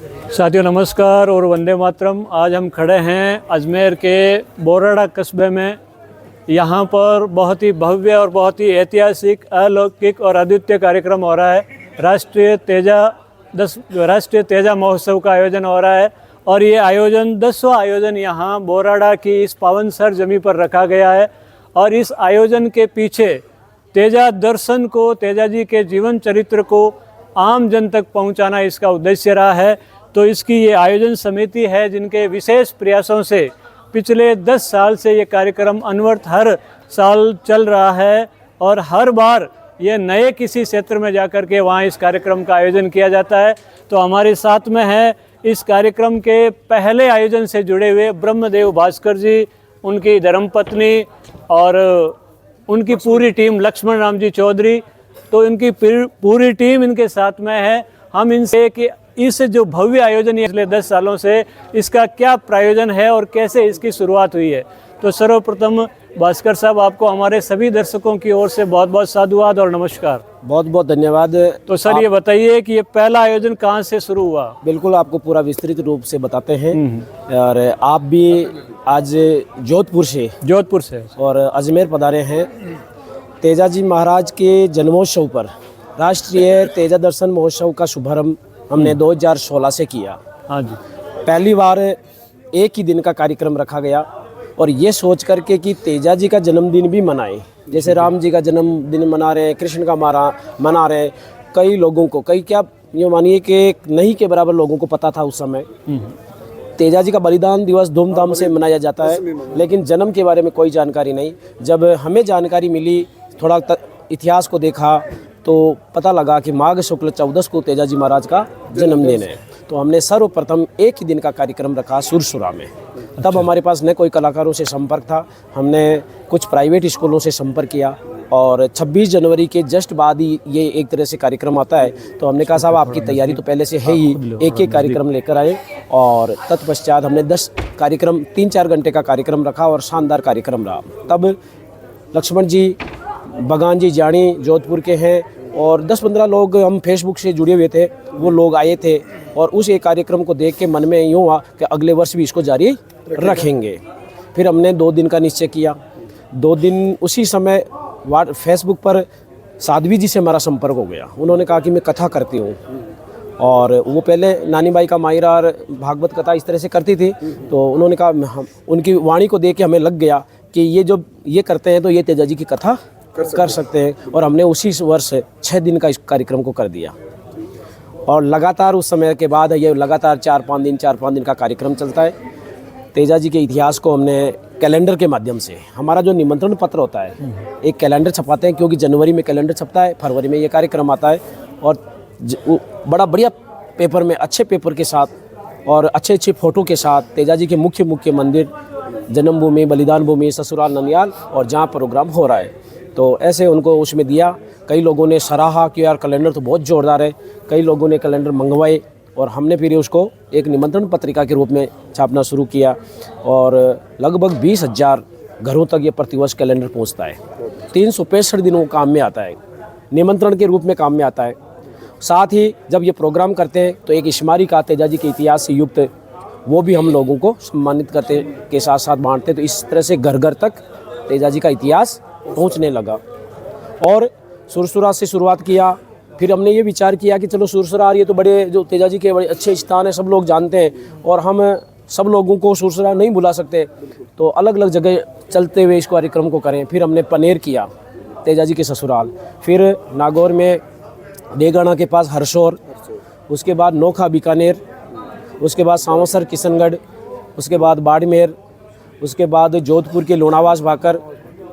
साथियों नमस्कार और वंदे मातरम। आज हम खड़े हैं अजमेर के बोराड़ा कस्बे में। यहाँ पर बहुत ही भव्य और बहुत ही ऐतिहासिक, अलौकिक और अद्वितीय कार्यक्रम हो रहा है। राष्ट्रीय तेजा महोत्सव का आयोजन हो रहा है और ये आयोजन 10वां आयोजन यहाँ बोराड़ा की इस पावन सर जमी पर रखा गया है। और इस आयोजन के पीछे तेजा दर्शन को, तेजा जी के जीवन चरित्र को आम जन तक पहुँचाना इसका उद्देश्य रहा है। तो इसकी ये आयोजन समिति है जिनके विशेष प्रयासों से पिछले 10 साल से ये कार्यक्रम अनवरत हर साल चल रहा है और हर बार ये नए किसी क्षेत्र में जाकर के वहाँ इस कार्यक्रम का आयोजन किया जाता है। तो हमारे साथ में है इस कार्यक्रम के पहले आयोजन से जुड़े हुए ब्रह्मदेव भास्कर जी, उनकी धर्मपत्नी और उनकी पूरी टीम, लक्ष्मण राम जी चौधरी। तो इनकी पूरी टीम इनके साथ में है। हम इनसे कि इस जो भव्य आयोजन है पिछले 10 सालों से, इसका क्या प्रायोजन है और कैसे इसकी शुरुआत हुई है। तो सर्वप्रथम भास्कर साहब, आपको हमारे सभी दर्शकों की ओर से बहुत बहुत साधुवाद और नमस्कार। बहुत बहुत धन्यवाद। तो सर ये बताइए कि ये पहला आयोजन कहाँ से शुरू हुआ। बिल्कुल, आपको पूरा विस्तृत रूप से बताते हैं। और आप भी आज जोधपुर से और अजमेर पधारे हैं। तेजा जी महाराज के जन्मोत्सव पर राष्ट्रीय तेजा दर्शन महोत्सव का शुभारंभ हमने 2016 से किया। हाँ जी। पहली बार एक ही दिन का कार्यक्रम रखा गया और ये सोच करके कि तेजा जी का जन्मदिन भी मनाएं। जैसे राम जी का जन्मदिन मना रहे हैं, कृष्ण का मना रहे हैं। कई लोगों को, कई क्या ये मानिए कि नहीं के बराबर लोगों को पता था उस समय तेजा जी का बलिदान दिवस धूमधाम से मनाया जाता है, लेकिन जन्म के बारे में कोई जानकारी नहीं। जब हमें जानकारी मिली, थोड़ा इतिहास को देखा तो पता लगा कि माघ शुक्ल 14 को तेजा जी महाराज का जन्मदिन है। तो हमने सर्वप्रथम एक ही दिन का कार्यक्रम रखा सुरसुरा में। तब हमारे पास न कोई कलाकारों से संपर्क था। हमने कुछ प्राइवेट स्कूलों से संपर्क किया और 26 जनवरी के जस्ट बाद ही ये एक तरह से कार्यक्रम आता है। तो हमने कहा साहब आपकी तैयारी तो पहले से है ही, एक एक कार्यक्रम लेकर आए। और तत्पश्चात हमने 10 कार्यक्रम 3-4 घंटे का कार्यक्रम रखा और शानदार कार्यक्रम रहा। तब लक्ष्मण जी, बगान जी जानी जोधपुर के हैं और 10-15 लोग हम फेसबुक से जुड़े हुए थे, वो लोग आए थे और उस एक कार्यक्रम को देख के मन में यूँ हुआ कि अगले वर्ष भी इसको जारी रखेंगे। फिर हमने 2 दिन का निश्चय किया। 2 दिन उसी समय फेसबुक पर साध्वी जी से हमारा संपर्क हो गया। उन्होंने कहा कि मैं कथा करती हूँ और वो पहले नानी बाई का मायरा और भागवत कथा इस तरह से करती थी। तो उन्होंने कहा, उनकी वाणी को देख के हमें लग गया कि ये जो ये करते हैं तो ये तेजा जी की कथा कर सकते हैं। और हमने उसी वर्ष 6 दिन का इस कार्यक्रम को कर दिया और लगातार उस समय के बाद ये लगातार 4-5 दिन का कार्यक्रम चलता है। तेजा जी के इतिहास को हमने कैलेंडर के माध्यम से, हमारा जो निमंत्रण पत्र होता है, एक कैलेंडर छपाते हैं, क्योंकि जनवरी में कैलेंडर छपता है, फरवरी में ये कार्यक्रम आता है। और बड़ा बढ़िया पेपर में, अच्छे पेपर के साथ और अच्छे फ़ोटो के साथ तेजा जी के मुख्य मंदिर, जन्मभूमि, बलिदान भूमि, ससुराल, ननियाल और जहाँ प्रोग्राम हो रहा है, तो ऐसे उनको उसमें दिया। कई लोगों ने सराहा कि यार कैलेंडर तो बहुत ज़ोरदार है। कई लोगों ने कैलेंडर मंगवाए और हमने फिर उसको एक निमंत्रण पत्रिका के रूप में छापना शुरू किया और लगभग 20,000 घरों तक ये प्रतिवर्ष कैलेंडर पहुंचता है। 365 दिनों काम में आता है, निमंत्रण के रूप में काम में आता है। साथ ही जब ये प्रोग्राम करते हैं तो एक स्मारिका तेजा जी के इतिहास से युक्त, वो भी हम लोगों को सम्मानित करते के साथ साथ बांटते। तो इस तरह से घर घर तक तेजा जी का इतिहास पहुंचने लगा और सुरसुरा से शुरुआत किया। फिर हमने ये विचार किया कि चलो सुरसुरा, ये तो बड़े जो तेजा जी के बड़े अच्छे स्थान है, सब लोग जानते हैं और हम सब लोगों को सुरसुरा नहीं बुला सकते, तो अलग अलग जगह चलते हुए इस कार्यक्रम को करें। फिर हमने पनेर किया, तेजा जी के ससुराल, फिर नागौर में डेगाना के पास हरसौर, उसके बाद नोखा बीकानेर, उसके बाद सांवसर किशनगढ़, उसके बाद बाड़मेर, उसके बाद जोधपुर के लोनावास भाकर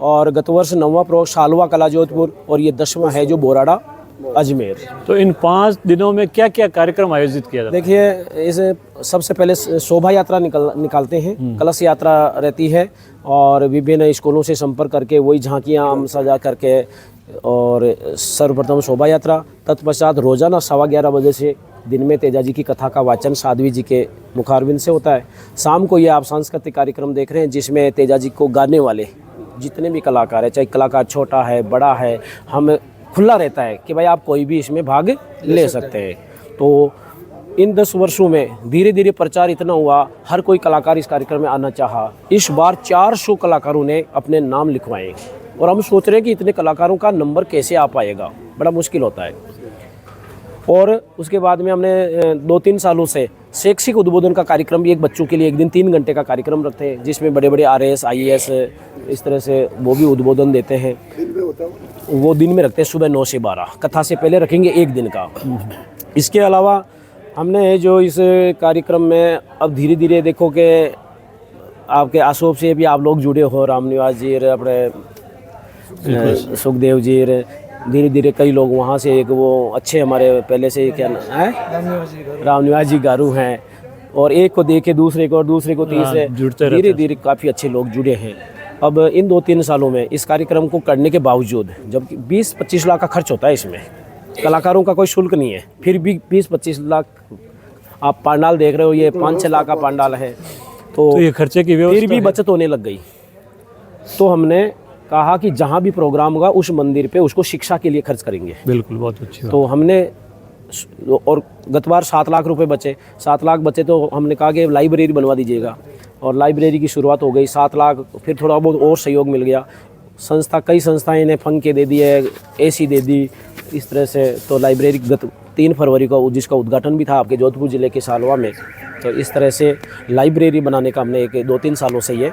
और गत वर्ष 9वां प्रयोग शालवा कला जोधपुर और ये 10वां है जो बोराड़ा अजमेर। तो इन 5 दिनों में क्या क्या कार्यक्रम आयोजित किया जाता है? देखिए, इसे सबसे पहले शोभा यात्रा निकालते हैं, कलश यात्रा रहती है और विभिन्न स्कूलों से संपर्क करके वही झांकियाँ हम सजा करके, और सर्वप्रथम शोभा यात्रा। तत्पश्चात रोजाना 11:15 बजे से दिन में तेजा जी की कथा का वाचन साध्वी जी के मुखारविंद से होता है। शाम को ये आप सांस्कृतिक कार्यक्रम देख रहे हैं जिसमें तेजा जी को गाने वाले जितने भी कलाकार हैं, चाहे कलाकार छोटा है बड़ा है, हम खुला रहता है कि भाई आप कोई भी इसमें भाग ले सकते हैं। तो इन 10 वर्षों में धीरे धीरे प्रचार इतना हुआ, हर कोई कलाकार इस कार्यक्रम में आना चाहा। इस बार 400 कलाकारों ने अपने नाम लिखवाए और हम सोच रहे हैं कि इतने कलाकारों का नंबर कैसे आ पाएगा, बड़ा मुश्किल होता है। और उसके बाद में हमने 2-3 सालों से शैक्षिक उद्बोधन का कार्यक्रम भी एक बच्चों के लिए एक दिन 3 घंटे का कार्यक्रम रखते हैं, जिसमें बड़े बड़े RAS IAS इस तरह से वो भी उद्बोधन देते हैं। वो दिन में रखते हैं सुबह 9 से 12, कथा से पहले रखेंगे एक दिन का। इसके अलावा हमने जो इस कार्यक्रम में अब धीरे धीरे देखो कि आपके आशोप से भी आप लोग जुड़े हो, रामनिवास जी, अपने सुखदेव जी, धीरे धीरे कई लोग वहाँ से एक वो अच्छे हमारे पहले से क्या नाम है, रामनिवास जी गारू हैं, और एक को देखे दूसरे को और दूसरे को तीसरे, धीरे धीरे काफ़ी अच्छे लोग जुड़े हैं। अब इन 2-3 सालों में इस कार्यक्रम को करने के बावजूद, जबकि 20-25 लाख का खर्च होता है इसमें, कलाकारों का कोई शुल्क नहीं है, फिर भी 20-25 लाख आप पंडाल देख रहे हो, ये 5-6 लाख का पंडाल है, तो ये खर्चे की व्यवस्था फिर भी बचत होने लग गई। तो हमने कहा कि जहाँ भी प्रोग्राम होगा उस मंदिर पे उसको शिक्षा के लिए खर्च करेंगे। बिल्कुल, बहुत अच्छी बात। तो हमने, और गत बार 7 लाख रुपए बचे, 7 लाख बचे तो हमने कहा कि लाइब्रेरी बनवा दीजिएगा, और लाइब्रेरी की शुरुआत हो गई। 7 लाख, फिर थोड़ा बहुत और सहयोग मिल गया, कई संस्थाएं ने पंखे दे दिए, AC दे दी, इस तरह से। तो लाइब्रेरी गत 3 फरवरी को जिसका उद्घाटन भी था आपके जोधपुर ज़िले के सालवा में, तो इस तरह से लाइब्रेरी बनाने का हमने 2-3 सालों से ये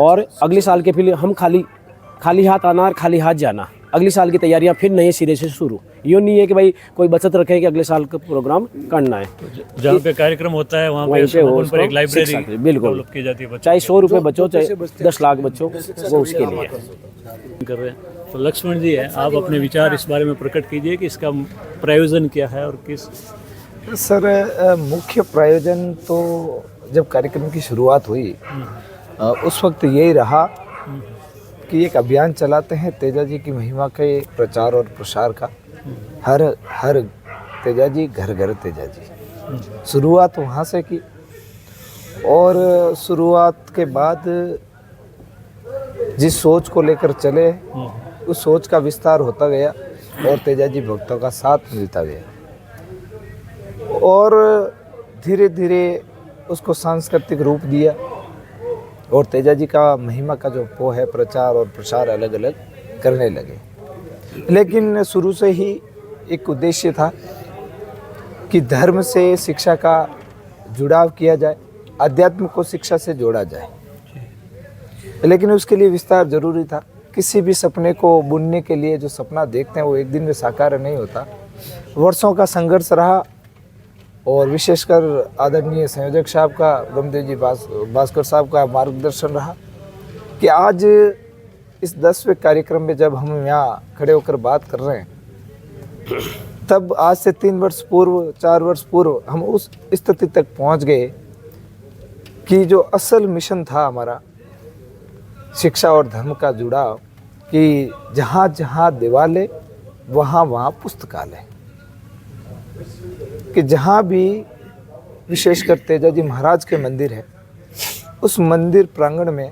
और अगले साल के फिर हम खाली हाथ आना और खाली हाथ जाना, अगले साल की तैयारियां फिर नए सिरे से शुरू। यूँ नहीं है कि भाई कोई बचत रखे कि अगले साल का प्रोग्राम करना है। जहाँ पे कार्यक्रम होता है वहाँ पे एक लाइब्रेरी बिल्कुल की जाती है, चाहे 100 रुपये बच्चों, चाहे 10 लाख बच्चों, वो उसके लिए कर रहे हैं। तो लक्ष्मण जी है, आप अपने विचार इस बारे में प्रकट कीजिए कि इसका प्रायोजन क्या है और किस। सर, मुख्य प्रायोजन तो जब कार्यक्रम की शुरुआत हुई उस वक्त यही रहा कि एक अभियान चलाते हैं तेजा जी की महिमा के प्रचार और प्रसार का। हर तेजा जी, घर घर तेजा जी। शुरुआत वहाँ से की, और शुरुआत के बाद जिस सोच को लेकर चले उस सोच का विस्तार होता गया और तेजा जी भक्तों का साथ मिलता गया, और धीरे धीरे उसको सांस्कृतिक रूप दिया, और तेजा जी का महिमा का जो वो है प्रचार और प्रसार अलग अलग करने लगे। लेकिन शुरू से ही एक उद्देश्य था कि धर्म से शिक्षा का जुड़ाव किया जाए, अध्यात्म को शिक्षा से जोड़ा जाए। लेकिन उसके लिए विस्तार जरूरी था। किसी भी सपने को बुनने के लिए जो सपना देखते हैं वो एक दिन में साकार नहीं होता, वर्षों का संघर्ष रहा। और विशेषकर आदरणीय संयोजक साहब का, ब्रह्मदेव जी भास्कर साहब का मार्गदर्शन रहा कि आज इस 10वें कार्यक्रम में जब हम यहाँ खड़े होकर बात कर रहे हैं, तब आज से 3 वर्ष पूर्व, 4 वर्ष पूर्व हम उस स्थिति तक पहुँच गए कि जो असल मिशन था हमारा, शिक्षा और धर्म का जुड़ाव, कि जहाँ जहाँ दिवाले वहाँ वहाँ पुस्तकालय, कि जहाँ भी विशेषकर तेजा जी महाराज के मंदिर है, उस मंदिर प्रांगण में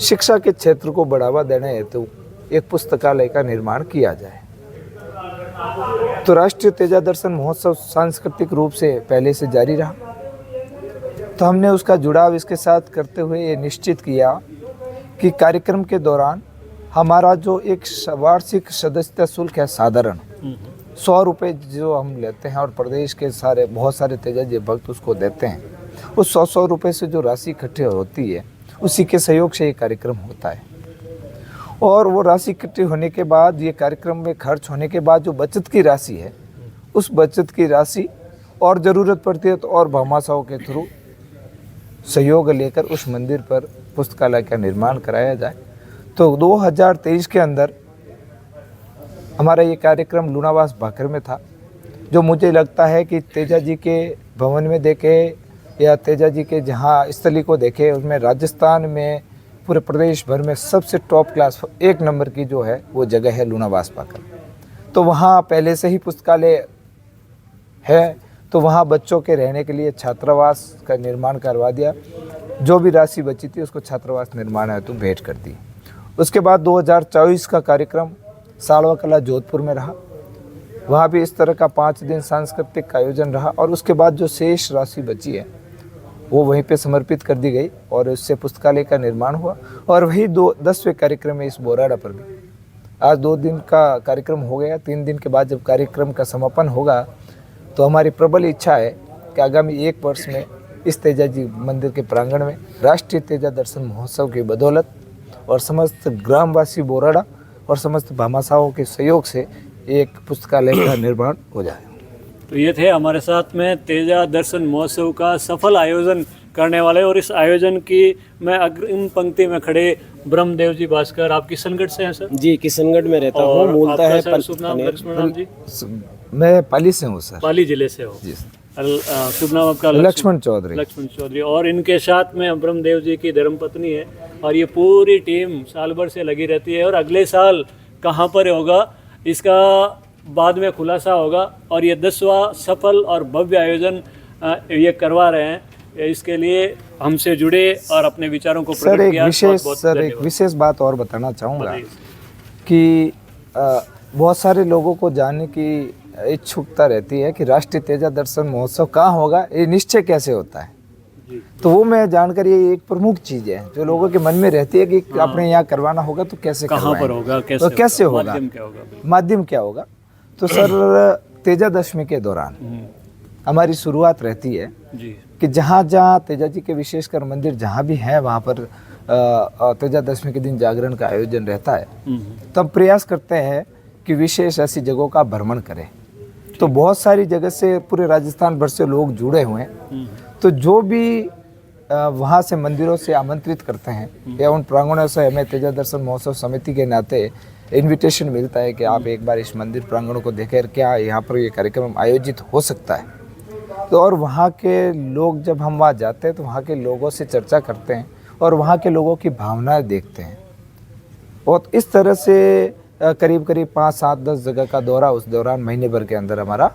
शिक्षा के क्षेत्र को बढ़ावा देने हेतु एक पुस्तकालय का निर्माण किया जाए। तो राष्ट्रीय तेजा दर्शन महोत्सव सांस्कृतिक रूप से पहले से जारी रहा, तो हमने उसका जुड़ाव इसके साथ करते हुए ये निश्चित किया कि कार्यक्रम के दौरान हमारा जो एक वार्षिक सदस्यता शुल्क है साधारण 100 रुपये जो हम लेते हैं, और प्रदेश के बहुत सारे तेजा जी भक्त उसको देते हैं, उस 100 रुपये से जो राशि इकट्ठी होती है उसी के सहयोग से ये कार्यक्रम होता है। और वो राशि इकट्ठी होने के बाद, ये कार्यक्रम में खर्च होने के बाद जो बचत की राशि है, उस बचत की राशि और ज़रूरत पड़ती है तो और भामाशाहों के थ्रू सहयोग लेकर उस मंदिर पर पुस्तकालय का निर्माण कराया जाए। तो 2023 के अंदर हमारा ये कार्यक्रम लूनावास भाकर में था, जो मुझे लगता है कि तेजा जी के भवन में देखे या तेजा जी के जहाँ स्थली को देखे, उसमें राजस्थान में पूरे प्रदेश भर में सबसे टॉप क्लास 1 नंबर की जो है वो जगह है लूनावास भाकर। तो वहाँ पहले से ही पुस्तकालय है, तो वहाँ बच्चों के रहने के लिए छात्रावास का निर्माण करवा दिया। जो भी राशि बची थी उसको छात्रावास निर्माण हेतु भेंट कर दी। उसके बाद 2024 का कार्यक्रम सालवा कला जोधपुर में रहा, वहाँ भी इस तरह का 5 दिन सांस्कृतिक आयोजन रहा और उसके बाद जो शेष राशि बची है वो वहीं पे समर्पित कर दी गई और उससे पुस्तकालय का निर्माण हुआ। और वही 10वें कार्यक्रम है इस बोराड़ा पर भी। आज 2 दिन का कार्यक्रम हो गया। 3 दिन के बाद जब कार्यक्रम का समापन होगा तो हमारी प्रबल इच्छा है कि आगामी 1 वर्ष में इस तेजा जी मंदिर के प्रांगण में राष्ट्रीय तेजा दर्शन महोत्सव की बदौलत और समस्त ग्रामवासी बोराड़ा और समस्त भामाशाहों के सहयोग से एक पुस्तकालय का निर्माण हो जाए। तो ये थे हमारे साथ में तेजा दर्शन महोत्सव का सफल आयोजन करने वाले, और इस आयोजन की मैं अग्रिम पंक्ति में खड़े ब्रह्मदेव जी भास्कर। आप किशनगढ़ से हैं सर? जी, किशनगढ़ में रहता हूँ। और मूलतः आपका है सर शुभ नाम? लक्ष्मण राम जी। मैं पाली से हूँ सर। पाली जिले से हो? जी शुभ नाम आपका? लक्ष्मण चौधरी। लक्ष्मण चौधरी। और इनके साथ में ब्रह्मदेव जी की धर्मपत्नी है, और ये पूरी टीम साल भर से लगी रहती है। और अगले साल कहाँ पर होगा इसका बाद में खुलासा होगा, और ये 10वां सफल और भव्य आयोजन ये करवा रहे हैं। इसके लिए हमसे जुड़े और अपने विचारों को सर प्रकट किया। एक विशेष बात और बताना चाहूँगा कि बहुत सारे लोगों को जानने की इच्छुकता रहती है कि राष्ट्रीय तेजा दर्शन महोत्सव कहाँ होगा, ये निश्चय कैसे होता है। तो वो मैं जानकर ये एक प्रमुख चीज़ है जो लोगों के मन में रहती है कि अपने यहाँ करवाना होगा तो कैसे कहाँ पर होगा, तो कैसे होगा, माध्यम क्या होगा। तो सर तेजा दशमी के दौरान हमारी शुरुआत रहती है जी कि जहाँ जहाँ तेजा जी के विशेषकर मंदिर जहाँ भी हैं वहाँ पर तेजा दशमी के दिन जागरण का आयोजन रहता है। तो हम प्रयास करते हैं कि विशेष ऐसी जगहों का भ्रमण करें। तो बहुत सारी जगह से पूरे राजस्थान भर से लोग जुड़े हुए हैं। तो जो भी वहाँ से मंदिरों से आमंत्रित करते हैं या उन प्रांगणों से हमें तेजा दर्शन महोत्सव समिति के नाते इनविटेशन मिलता है कि आप एक बार इस मंदिर प्रांगणों को देखें, क्या यहाँ पर ये कार्यक्रम आयोजित हो सकता है। तो और वहाँ के लोग जब हम वहाँ जाते हैं तो वहाँ के लोगों से चर्चा करते हैं और वहाँ के लोगों की भावनाएं देखते हैं। और इस तरह से करीब करीब 5, 7, 10 जगह का दौरा उस दौरान महीने भर के अंदर हमारा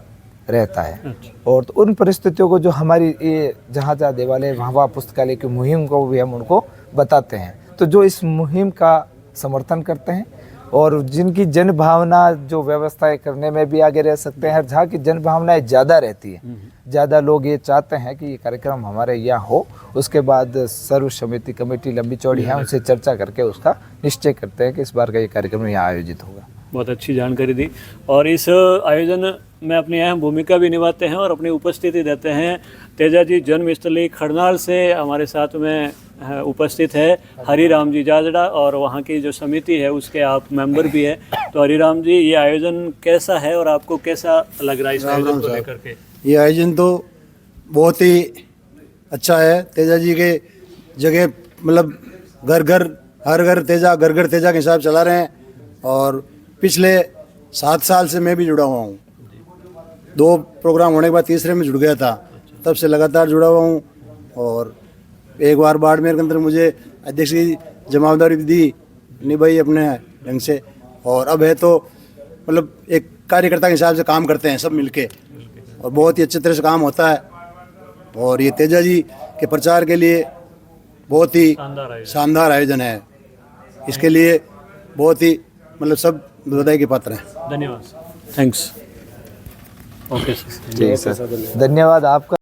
रहता है। और तो उन परिस्थितियों को जो हमारी ये जहाँ जहाँ देवालय वहाँ पुस्तकालय की मुहिम को भी हम उनको बताते हैं। तो जो इस मुहिम का समर्थन करते हैं और जिनकी जन भावना जो व्यवस्थाएं करने में भी आगे रह सकते हैं, जहाँ की जन भावनाएं ज़्यादा रहती है, ज़्यादा लोग ये चाहते हैं कि ये कार्यक्रम हमारे यहाँ हो, उसके बाद सर्व समिति कमेटी लंबी चौड़ी है उनसे चर्चा करके उसका निश्चय करते हैं कि इस बार का ये कार्यक्रम यहाँ आयोजित होगा। बहुत अच्छी जानकारी दी। और इस आयोजन में अपनी अहम भूमिका भी निभाते हैं और अपनी उपस्थिति देते हैं। तेजा जी जन्मस्थली खड़नाल से हमारे साथ में उपस्थित है हरिराम जी जाजड़ा, और वहाँ की जो समिति है उसके आप मेंबर भी हैं। तो हरिराम जी, ये आयोजन कैसा है और आपको कैसा लग रहा है इस आयोजन को लेकर के? ये आयोजन तो बहुत ही अच्छा है। तेजा जी के जगह मतलब घर घर हर घर तेजा, घर घर तेजा के हिसाब चला रहे हैं। और पिछले 7 साल से मैं भी जुड़ा हुआ हूँ। 2 प्रोग्राम होने के बाद तीसरे में जुड़ गया था, तब से लगातार जुड़ा हुआ हूँ। और एक बार बाड़मेर के अंदर मुझे अध्यक्ष की जवाबदारी दी, निभाई अपने ढंग से। और अब है तो मतलब एक कार्यकर्ता के हिसाब से काम करते हैं सब मिलके, और बहुत ही अच्छे तरह से काम होता है। और ये तेजा जी के प्रचार के लिए बहुत ही शानदार आयोजन है। इसके लिए बहुत ही मतलब सब बधाई के पात्र हैं। धन्यवाद। थैंक्स। Okay sir. धन्यवाद आपका।